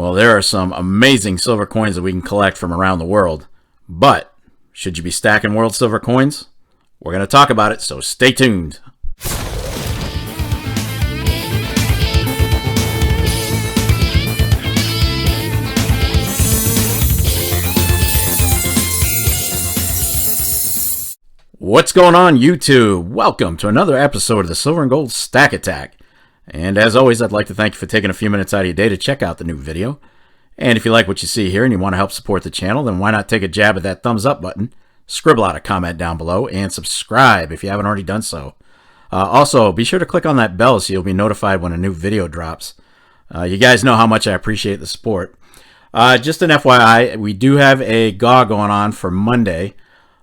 Well, there are some amazing silver coins that we can collect from around the world. But should you be stacking world silver coins? We're going to talk about it, so stay tuned. What's going on, YouTube? Welcome to another episode of the Silver and Gold Stack Attack. And as always, I'd like to thank you for taking a few minutes out of your day to check out the new video. And if you like what you see here and you want to help support the channel, then why not take a jab at that thumbs up button, scribble out a comment down below, and subscribe if you haven't already done so. Also, be sure to click on that bell so you'll be notified when a new video drops. You guys know how much I appreciate the support. Just an FYI, we do have a GAW going on for Monday.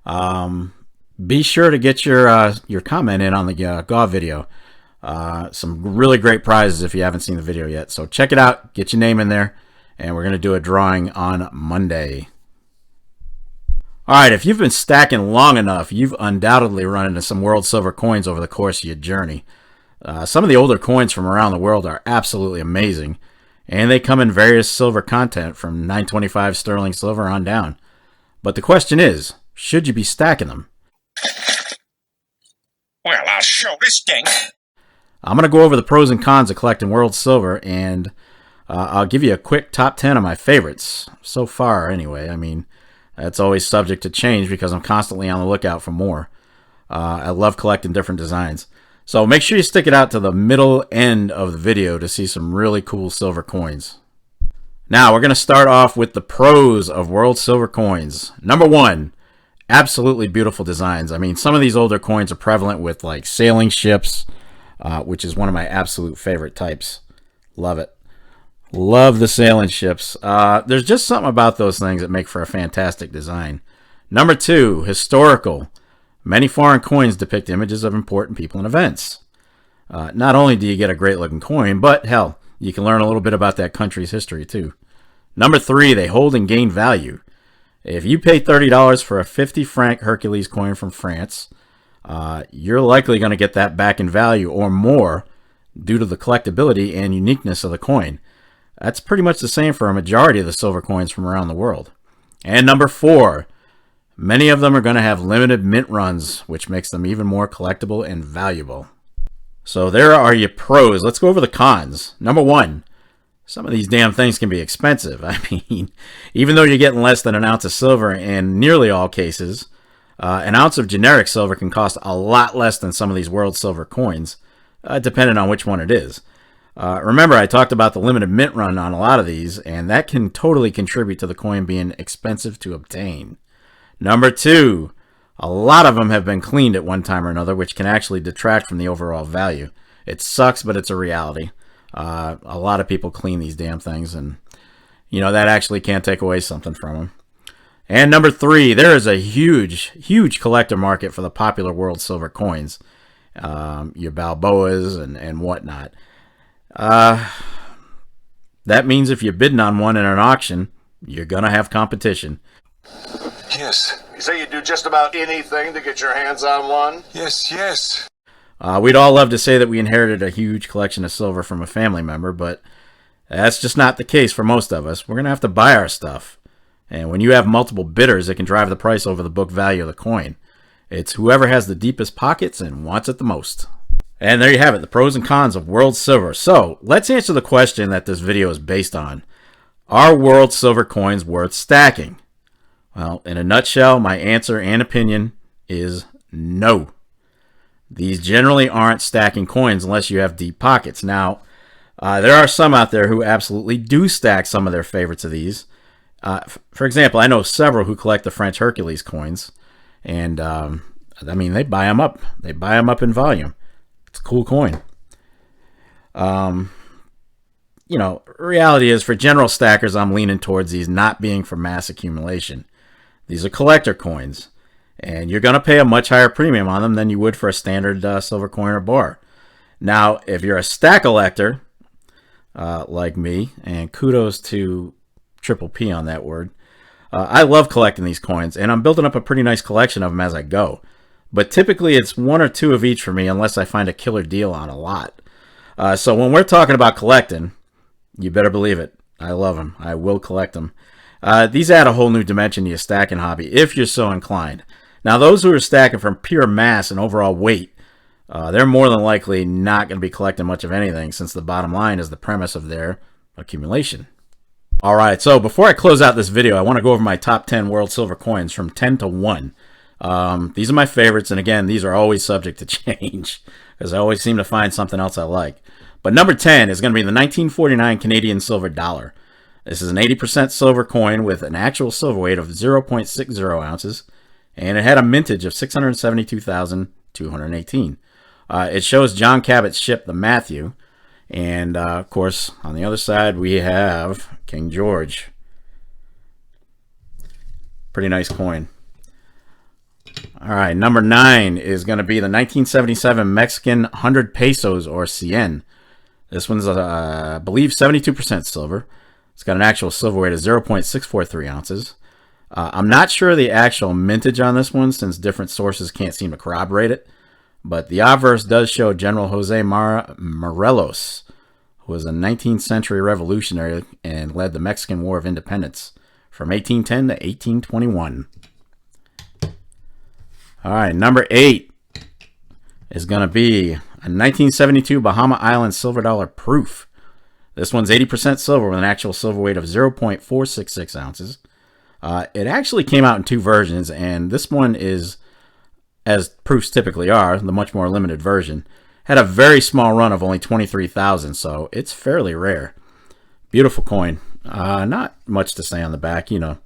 Be sure to get your comment in on the GAW video. Some really great prizes if you haven't seen the video yet. So check it out, get your name in there, and we're going to do a drawing on Monday. Alright, if you've been stacking long enough, you've undoubtedly run into some world silver coins over the course of your journey. Some of the older coins from around the world are absolutely amazing, and they come in various silver content from 925 sterling silver on down. But the question is, should you be stacking them? Well, I'll show this thing. I'm going to go over the pros and cons of collecting world silver, and I'll give you a quick top 10 of my favorites. So far, anyway. I mean, that's always subject to change because I'm constantly on the lookout for more. I love collecting different designs. So make sure you stick it out to the middle end of the video to see some really cool silver coins. Now, we're going to start off with the pros of world silver coins. Number one, absolutely beautiful designs. I mean, some of these older coins are prevalent with like sailing ships, which is one of my absolute favorite types. Love it. Love the sailing ships. There's just something about those things that make for a fantastic design. Number two, historical. Many foreign coins depict images of important people and events. Not only do you get a great looking coin, but hell, you can learn a little bit about that country's history too. Number three, they hold and gain value. If you pay $30 for a 50 franc Hercules coin from France, you're likely going to get that back in value or more due to the collectability and uniqueness of the coin. That's pretty much the same for a majority of the silver coins from around the world. And number four, many of them are going to have limited mint runs, which makes them even more collectible and valuable. So there are your pros. Let's go over the cons. Number one, some of these damn things can be expensive. I mean, even though you're getting less than an ounce of silver in nearly all cases, an ounce of generic silver can cost a lot less than some of these world silver coins, depending on which one it is. Remember, I talked about the limited mint run on a lot of these, and that can totally contribute to the coin being expensive to obtain. Number two, a lot of them have been cleaned at one time or another, which can actually detract from the overall value. It sucks, but it's a reality. A lot of people clean these damn things, and you know that actually can't take away something from them. And number three, there is a huge collector market for the popular world silver coins, your Balboas and whatnot. That means if you're bidding on one in an auction, you're gonna have competition. Yes. You say you do just about anything to get your hands on one? Yes. We'd all love to say that we inherited a huge collection of silver from a family member, but that's just not the case for most of us. We're going to have to buy our stuff. And when you have multiple bidders, it can drive the price over the book value of the coin. It's whoever has the deepest pockets and wants it the most. And there you have it, the pros and cons of world silver. So let's answer the question that this video is based on. Are world silver coins worth stacking? Well, in a nutshell, my answer and opinion is no. These generally aren't stacking coins unless you have deep pockets. Now, there are some out there who absolutely do stack some of their favorites of these. For example, I know several who collect the French Hercules coins, and I mean, they buy them up. They buy them up in volume. It's a cool coin. You know, reality is for general stackers, I'm leaning towards these not being for mass accumulation. These are collector coins, and you're going to pay a much higher premium on them than you would for a standard silver coin or bar. Now, if you're a stack collector, like me, and kudos to Triple P on that word, I love collecting these coins, and I'm building up a pretty nice collection of them as I go. But typically, it's one or two of each for me unless I find a killer deal on a lot. So when we're talking about collecting, you better believe it. I love them. I will collect them. These add a whole new dimension to your stacking hobby if you're so inclined. Now, those who are stacking from pure mass and overall weight, they're more than likely not going to be collecting much of anything, since the bottom line is the premise of their accumulation. Alright, so before I close out this video, I want to go over my top 10 world silver coins from 10 to 1. These are my favorites, and again, these are always subject to change, because I always seem to find something else I like. But number 10 is going to be the 1949 Canadian silver dollar. This is an 80% silver coin with an actual silver weight of 0.60 ounces, and it had a mintage of 672,218. It shows John Cabot's ship, the Matthew, and of course, on the other side, we have King George. Pretty nice coin. All right, number 9 is going to be the 1977 Mexican 100 pesos, or 100. This one's, I believe, 72% silver. It's got an actual silver weight of 0.643 ounces. I'm not sure the actual mintage on this one, since different sources can't seem to corroborate it. But the obverse does show General Jose Morelos, who was a 19th century revolutionary and led the Mexican War of Independence from 1810 to 1821. All right, number 8 is going to be a 1972 Bahama Island silver dollar proof. This one's 80% silver with an actual silver weight of 0.466 ounces. It actually came out in 2 versions, and this one is, as proofs typically are, the much more limited version. Had a very small run of only 23,000, so it's fairly rare. Beautiful coin. Not much to say on the back, you know.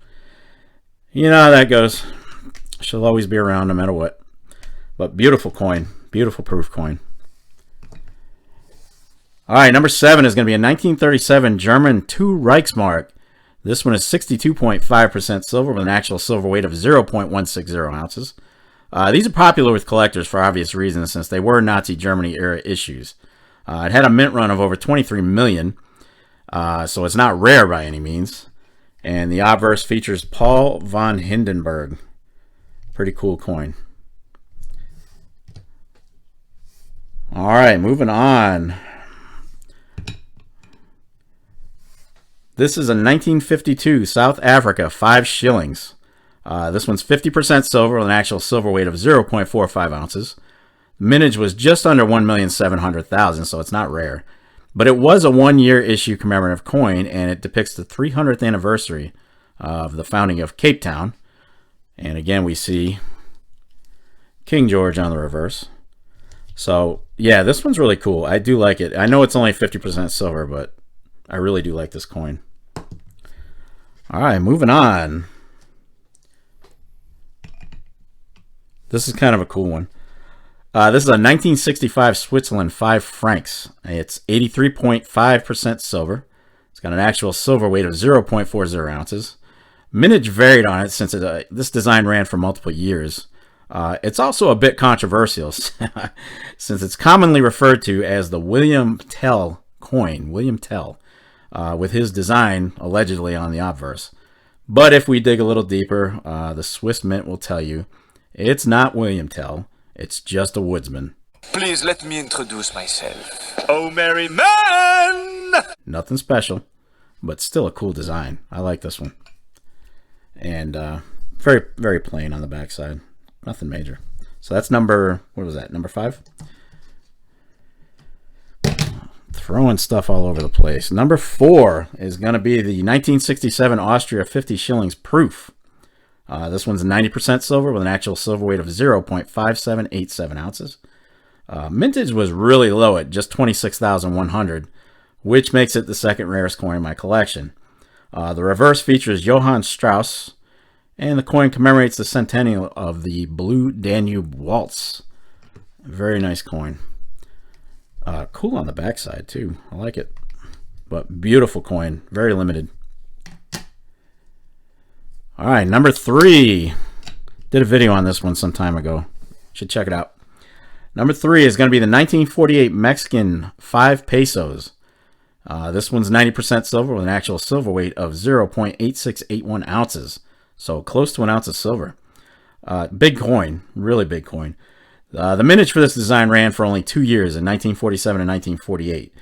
You know how that goes. She'll always be around no matter what. But beautiful coin. Beautiful proof coin. All right, number 7 is going to be a 1937 German Two Reichsmark. This one is 62.5% silver with an actual silver weight of 0.160 ounces. These are popular with collectors for obvious reasons, since they were Nazi Germany era issues. It had a mint run of over 23 million, so it's not rare by any means. And the obverse features Paul von Hindenburg. Pretty cool coin. All right, moving on. This is a 1952 South Africa 5 shillings. This one's 50% silver with an actual silver weight of 0.45 ounces. Mintage was just under 1,700,000, so it's not rare. But it was a 1-year issue commemorative coin, and it depicts the 300th anniversary of the founding of Cape Town. And again, we see King George on the reverse. So, yeah, this one's really cool. I do like it. I know it's only 50% silver, but I really do like this coin. All right, moving on. This is kind of a cool one. This is a 1965 Switzerland 5 francs. It's 83.5% silver. It's got an actual silver weight of 0.40 ounces. Mintage varied on it since this design ran for multiple years. It's also a bit controversial since it's commonly referred to as the William Tell coin. William Tell, with his design allegedly on the obverse. But if we dig a little deeper, the Swiss Mint will tell you it's not William Tell. It's just a woodsman. Please let me introduce myself. Oh, merry man! Nothing special, but still a cool design. I like this one. And very, very plain on the backside. Nothing major. So that's number, what was that, number 5? Throwing stuff all over the place. Number 4 is going to be the 1967 Austria 50 shillings proof. This one's 90% silver with an actual silver weight of 0.5787 ounces. Mintage was really low at just 26,100, which makes it the second rarest coin in my collection. The reverse features Johann Strauss, and the coin commemorates the centennial of the Blue Danube Waltz. Very nice coin. Cool on the backside too. I like it. But beautiful coin. Very limited. All right, number 3. Did a video on this one some time ago. Should check it out. Number 3 is going to be the 1948 Mexican 5 pesos. This one's 90% silver with an actual silver weight of 0.8681 ounces. So close to an ounce of silver. Big coin. Really big coin. The mintage for this design ran for only 2 years in 1947 and 1948.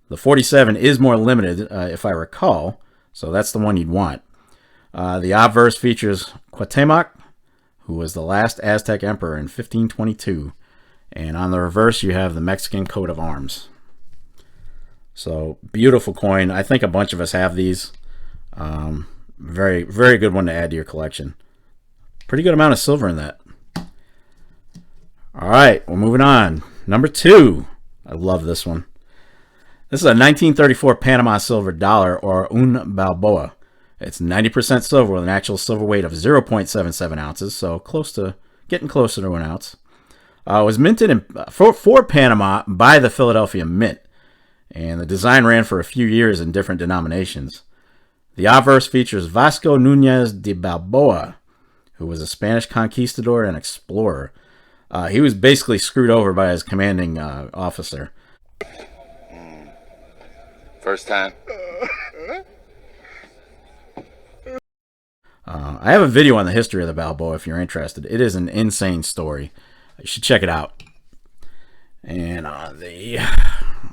The 47 is more limited, if I recall, so that's the one you'd want. The obverse features Cuauhtemoc, who was the last Aztec emperor in 1522. And on the reverse, you have the Mexican coat of arms. So, beautiful coin. I think a bunch of us have these. Very, very good one to add to your collection. Pretty good amount of silver in that. All right, we're moving on. Number 2. I love this one. This is a 1934 Panama silver dollar, or un balboa. It's 90% silver with an actual silver weight of 0.77 ounces, so getting closer to an ounce. It was minted for Panama by the Philadelphia Mint, and the design ran for a few years in different denominations. The obverse features Vasco Núñez de Balboa, who was a Spanish conquistador and explorer. He was basically screwed over by his commanding officer. First time. I have a video on the history of the Balboa if you're interested. It is an insane story. You should check it out. And on the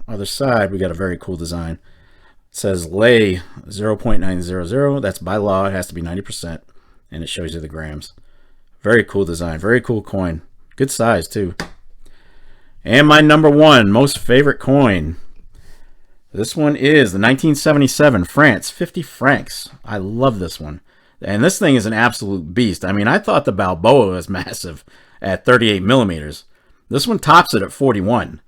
other side, we got a very cool design. It says lay 0.900. That's by law. It has to be 90%. And it shows you the grams. Very cool design. Very cool coin. Good size, too. And my number 1 most favorite coin. This one is the 1977 France 50 francs. I love this one. And this thing is an absolute beast. I mean, I thought the Balboa was massive at 38 millimeters. This one tops it at 41.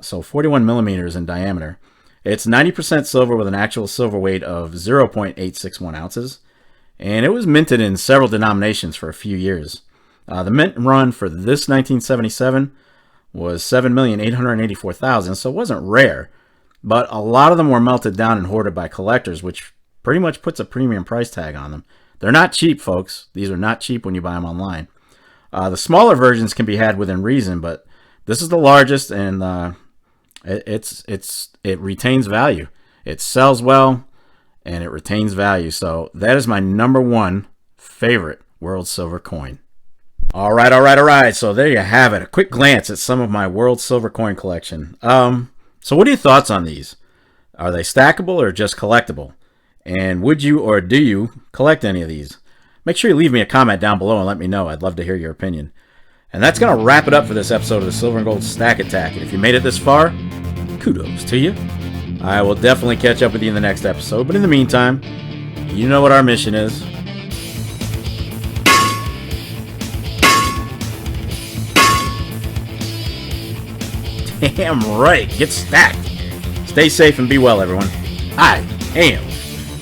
So 41 millimeters in diameter. It's 90% silver with an actual silver weight of 0.861 ounces. And it was minted in several denominations for a few years. The mint run for this 1977 was 7,884,000, so it wasn't rare. But a lot of them were melted down and hoarded by collectors, which pretty much puts a premium price tag on them. They're not cheap, folks. These are not cheap when you buy them online. The smaller versions can be had within reason, but this is the largest, and it retains value. It sells well, and it retains value. So that is my number 1 favorite world silver coin. All right. So there you have it. A quick glance at some of my world silver coin collection. So what are your thoughts on these? Are they stackable or just collectible? And would you or do you collect any of these? Make sure you leave me a comment down below and let me know. I'd love to hear your opinion. And that's going to wrap it up for this episode of the Silver and Gold Stack Attack. And if you made it this far, kudos to you. I will definitely catch up with you in the next episode. But in the meantime, you know what our mission is. Damn right. Get stacked. Stay safe and be well, everyone. I am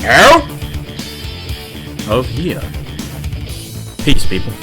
out of here. Peace, people.